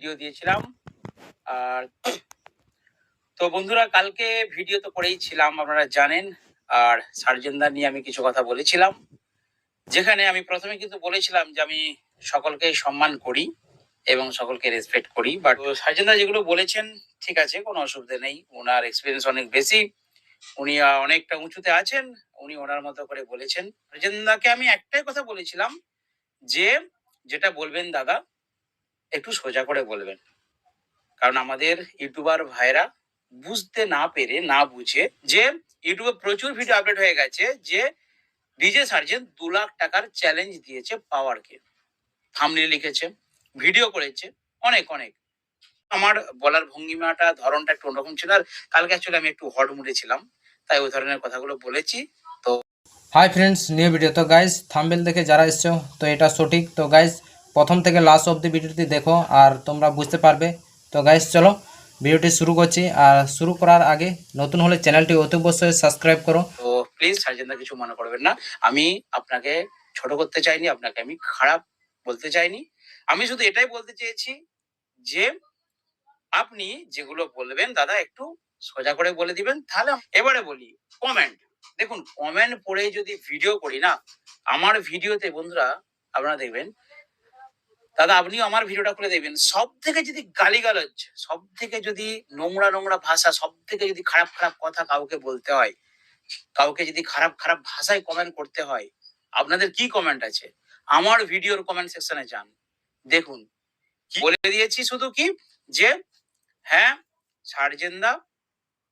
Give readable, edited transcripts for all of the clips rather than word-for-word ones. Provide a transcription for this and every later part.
Video দিয়েছিলাম। আর তো বন্ধুরা, কালকে ভিডিও তো করেই ছিলাম, আপনারা জানেন। আর সার্জেনদা নিয়ে আমি কিছু কথা বলেছিলাম, যেখানে আমি প্রথমে কিন্তু বলেছিলাম যে আমি সকলকে সম্মান করি এবং সকলকে রেসপেক্ট করি। বাট সার্জেনদা যেগুলো বলেছেন, ঠিক আছে, কোনো অসুবিধা নেই। ওনার এক্সপিরিয়েন্স অনেক বেশি, উনি অনেকটা উঁচুতে আছেন, উনি ওনার মতো করে বলেছেন। সার্জেনদাকে আমি একটাই কথা বলেছিলাম যে যেটা বলবেন দাদা একটু সোজা করে বলবেন, কারণ আমাদের ইউটিউবার ভাইরা বুঝতে না পেরে, না বুঝে, যে ইউটিউবে প্রচুর ভিডিও আপডেট হয়ে গেছে যে ডিজে সার্জেন 2 লাখ টাকার চ্যালেঞ্জ দিয়েছে পাওয়ারকে, থাম্বনেল লিখেছে, ভিডিও করেছে, অনেক অনেক। আমার বলার ভঙ্গিমাটা, ধরনটা একটু অন্যরকম ছিল। আর কালকে অ্যাকচুয়ালি আমি একটু হট মুডে ছিলাম, তাই ওই ধরনের কথাগুলো বলেছি। তো হাই ফ্রেন্ডস, নিউ ভিডিও। তো গাইজ থাম্বনেল দেখে যারা এসছো তো এটা সঠিক। তো গাইজ প্রথম থেকে লাস্ট অবধি ভিডিওটি দেখো আর তোমরা বুঝতে পারবে। তো গাইজ চলো ভিডিওটি শুরু করছি। আর শুরু করার আগে নতুন হলে চ্যানেলটি অতি অবশ্যই সাবস্ক্রাইব করো। তো প্লিজ সার্জেনদা কিছু মনে করবেন না, আমি আপনাকে ছোট করতে চাইনি, আপনাকে আমি খারাপ বলতে চাইনি। আমি শুধু এটাই বলতে চেয়েছি যে আপনি যেগুলো বলবেন দাদা একটু সোজা করে বলে দিবেন, তাহলে এবারে বলি কমেন্ট। দেখুন, কমেন্ট পড়ে যদি ভিডিও করি না, আমার ভিডিওতে বন্ধুরা আপনারা দেখবেন, দাদা আপনিও আমার ভিডিওটা খুলে দেখবেন, সব থেকে যদি গালিগালাজ, সব থেকে যদি নোংরা নোংরা ভাষা, সব থেকে যদি খারাপ খারাপ কথা কাউকে বলতে হয়, কাউকে যদি খারাপ খারাপ ভাষায় কমেন্ট করতে হয়, আপনাদের কি কমেন্ট আছে আমার ভিডিওর কমেন্ট সেকশনে যান, দেখুন বলে দিয়েছি। শুধু কি যে হ্যাঁ, সার্জেনদা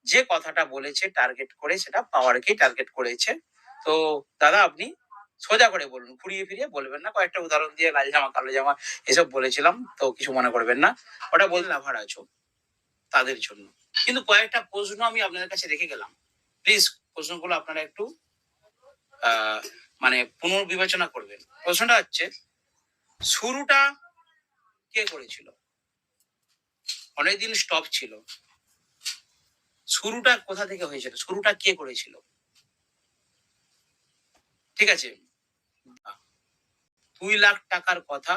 যে কথাটা বলেছে টার্গেট করে, সেটা পাওয়ারকেই টার্গেট করেছে। তো দাদা আপনি সোজা করে বলুন, ঘুরিয়ে ফিরিয়ে বলবেন না। কয়েকটা উদাহরণ দিয়ে লাল জামা কালো জামা এসব বলেছিলাম, তো কিছু মনে করবেন না। ওটা বললেন লাভার আছো তাদের জন্য। কিন্তু কয়েকটা প্রশ্ন আমি আপনাদের কাছে রেখে গেলাম, প্লিজ প্রশ্নগুলো আপনারা একটু মানে পুনর্বিবেচনা করবেন। প্রশ্নটা হচ্ছে, শুরুটা কে করেছিল? অনেকদিন স্টপ ছিল, শুরুটা কোথা থেকে হয়েছিল? শুরুটা কে করেছিল? ঠিক আছে, 2 লাখ টাকার কথা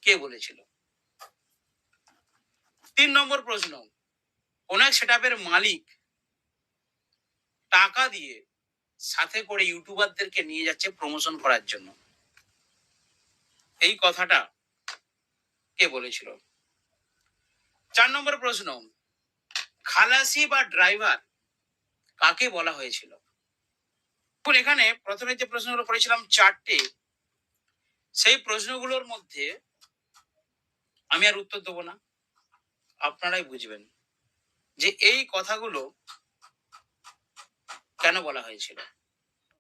কে বলেছিল? 3 নম্বর প্রশ্ন, কোন এক সেটআপের মালিক টাকা দিয়ে সাথে করে ইউটিউবারদেরকে নিয়ে যাচ্ছে প্রমোশন করার জন্য, এই কথাটা কে বলেছিল? 4 নম্বর প্রশ্ন, খালাসি বা ড্রাইভার কাকে বলা হয়েছিল? এখানে প্রথমে যে প্রশ্নগুলো করেছিলাম 4টে, সেই প্রশ্নগুলোর মধ্যে আমি আর উত্তর দেবো না, আপনারাই বুঝবেন যে এই কথাগুলো কেন বলা হয়েছিল।